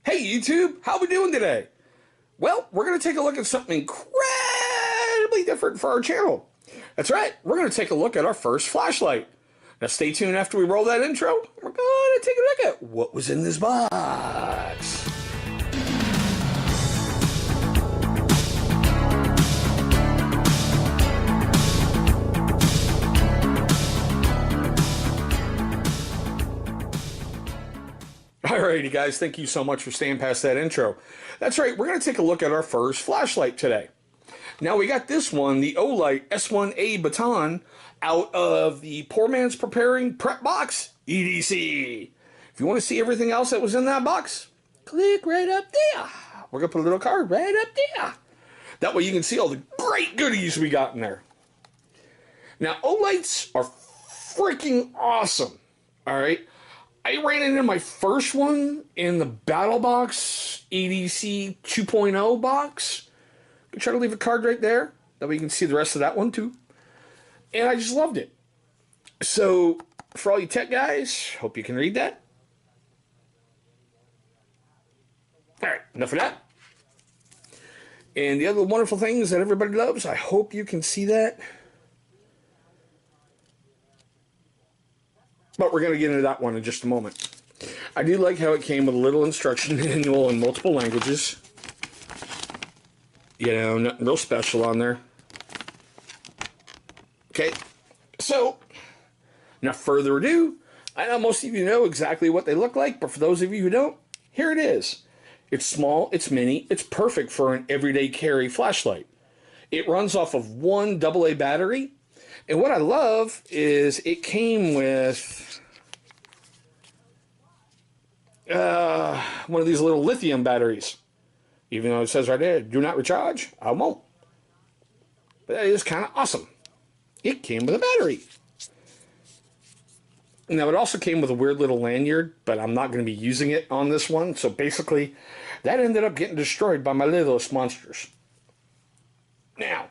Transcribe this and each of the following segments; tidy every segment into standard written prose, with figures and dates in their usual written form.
Hey YouTube, how we doing today? Well, we're going to take a look at something incredibly different for our channel. That's right, we're going to take a look at our first flashlight. Now stay tuned after we roll that intro. We're going to take a look at what was in this box. Alrighty guys, thank you so much for staying past that intro. That's right, we're going to take a look at our first flashlight today. Now we got this one, the Olight S1A Baton, out of the Poor Man's Preparing Prep Box, EDC. If you want to see everything else that was in that box, click right up there. We're going to put a little card right up there. That way you can see all the great goodies we got in there. Now, Olights are freaking awesome, alright? I ran into my first one in the Battle Box EDC 2.0 box. I'll try to leave a card right there. That way you can see the rest of that one too. And I just loved it. So, for all you tech guys, hope you can read that. Alright, enough of that. And the other wonderful things that everybody loves, I hope you can see that. But we're going to get into that one in just a moment. I do like how it came with a little instruction manual in multiple languages. You know, nothing real special on there. Okay, so, now further ado, I know most of you know exactly what they look like, but for those of you who don't, here it is. It's small, it's mini, it's perfect for an everyday carry flashlight. It runs off of one AA battery. And what I love is it came with one of these little lithium batteries. Even though it says right there, do not recharge, I won't. But that is kind of awesome. It came with a battery. Now it also came with a weird little lanyard, but I'm not going to be using it on this one. So basically, that ended up getting destroyed by my littlest monsters. Now,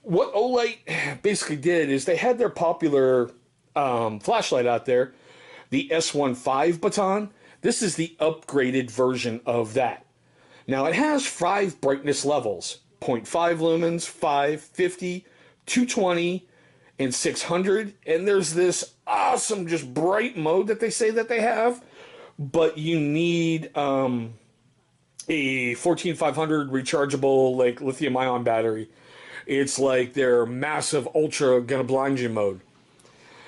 what Olight basically did is they had their popular flashlight out there, the S1A Baton. This is the upgraded version of that. Now it has 5 brightness levels, 0.5 lumens, 5, 50, 220, and 600. And there's this awesome just bright mode that they say that they have, but you need a 14500 rechargeable like lithium ion battery. It's like their massive ultra gonna blind you mode.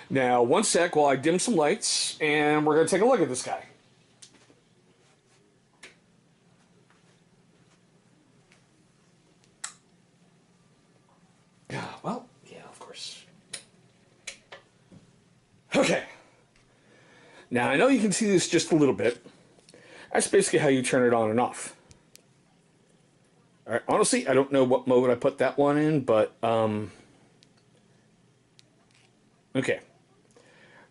Now, one sec while I dim some lights, and we're gonna take a look at this guy. Well, yeah, of course. Okay. Now, I know you can see this just a little bit. That's basically how you turn it on and off. Alright, honestly, I don't know what mode I put that one in, but, okay.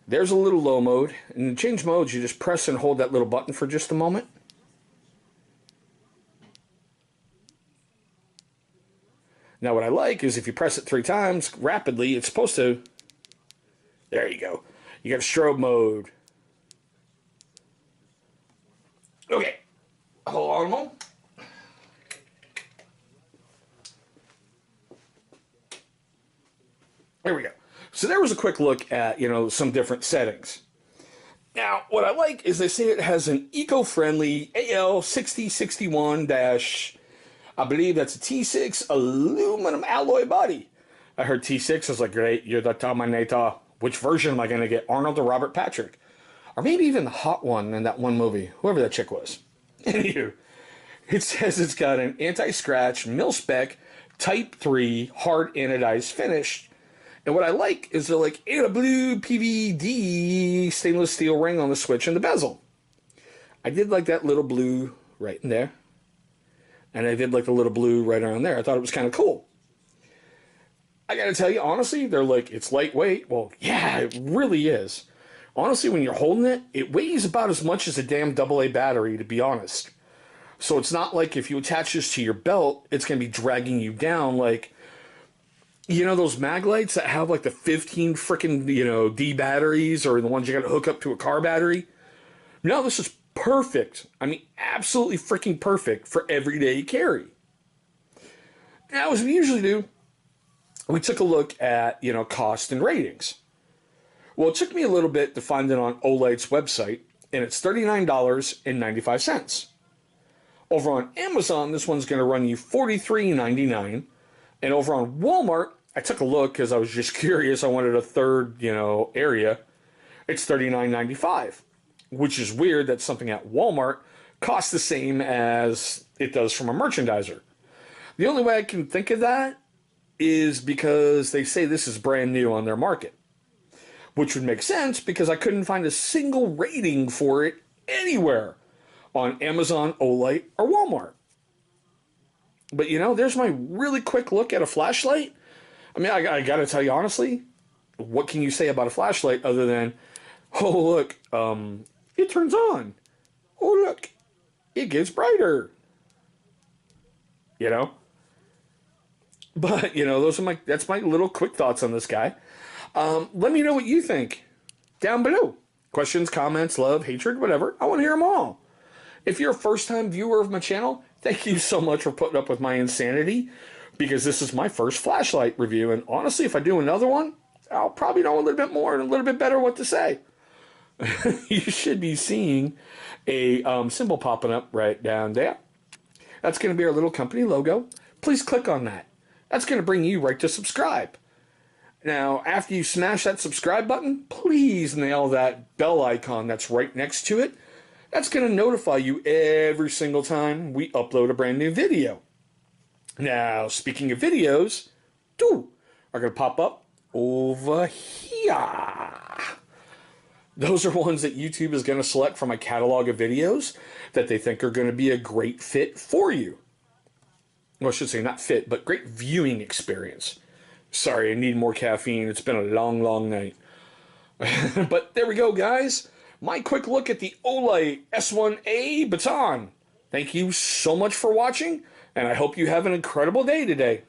There's a little low mode, and to change modes, you just press and hold that little button for just a moment. Now, what I like is if you press it 3 times rapidly, it's supposed to, there you go. You got strobe mode. Okay, hold on a moment. There we go. So there was a quick look at, some different settings. Now, what I like is they say it has an eco-friendly AL6061- I believe that's a T6 aluminum alloy body. I heard T6, I was like, great, you're the Terminator. Which version am I going to get, Arnold or Robert Patrick? Or maybe even the hot one in that one movie, whoever that chick was. Anywho, it says it's got an anti-scratch, mil-spec, Type 3, hard anodized finish. And what I like is they're like, and a blue PVD stainless steel ring on the switch and the bezel. I did like that little blue right in there. And I did like the little blue right around there. I thought it was kind of cool. I gotta tell you, honestly, they're like, it's lightweight. Well, yeah, it really is. Honestly, when you're holding it, it weighs about as much as a damn AA battery, to be honest. So it's not like if you attach this to your belt, it's going to be dragging you down like, those mag lights that have like the 15 freaking, D batteries or the ones you got to hook up to a car battery? No, this is Perfect. I mean, absolutely freaking perfect for everyday carry. Now, as we usually do, we took a look at, cost and ratings. Well, it took me a little bit to find it on Olight's website, and it's $39.95. Over on Amazon, this one's going to run you $43.99. And over on Walmart, I took a look because I was just curious. I wanted a third, area. It's $39.95, which is weird that something at Walmart costs the same as it does from a merchandiser. The only way I can think of that is because they say this is brand new on their market, which would make sense because I couldn't find a single rating for it anywhere on Amazon, Olight, or Walmart. But there's my really quick look at a flashlight. I mean, I gotta tell you honestly, what can you say about a flashlight other than, oh look, it turns on. Oh look, it gets brighter. But that's my little quick thoughts on this guy. Let me know what you think down below. Questions, comments, love, hatred, whatever. I want to hear them all. If you're a first-time viewer of my channel, thank you so much for putting up with my insanity, because this is my first flashlight review, and honestly, if I do another one, I'll probably know a little bit more and a little bit better what to say. You should be seeing a symbol popping up right down there. That's going to be our little company logo. Please click on that. That's going to bring you right to subscribe. Now, after you smash that subscribe button, please nail that bell icon that's right next to it. That's going to notify you every single time we upload a brand new video. Now, speaking of videos, two are going to pop up over here. Those are ones that YouTube is going to select from my catalog of videos that they think are going to be a great fit for you. Well, I should say not fit, but great viewing experience. Sorry, I need more caffeine. It's been a long, long night. But there we go, guys. My quick look at the Olight S1A Baton. Thank you so much for watching, and I hope you have an incredible day today.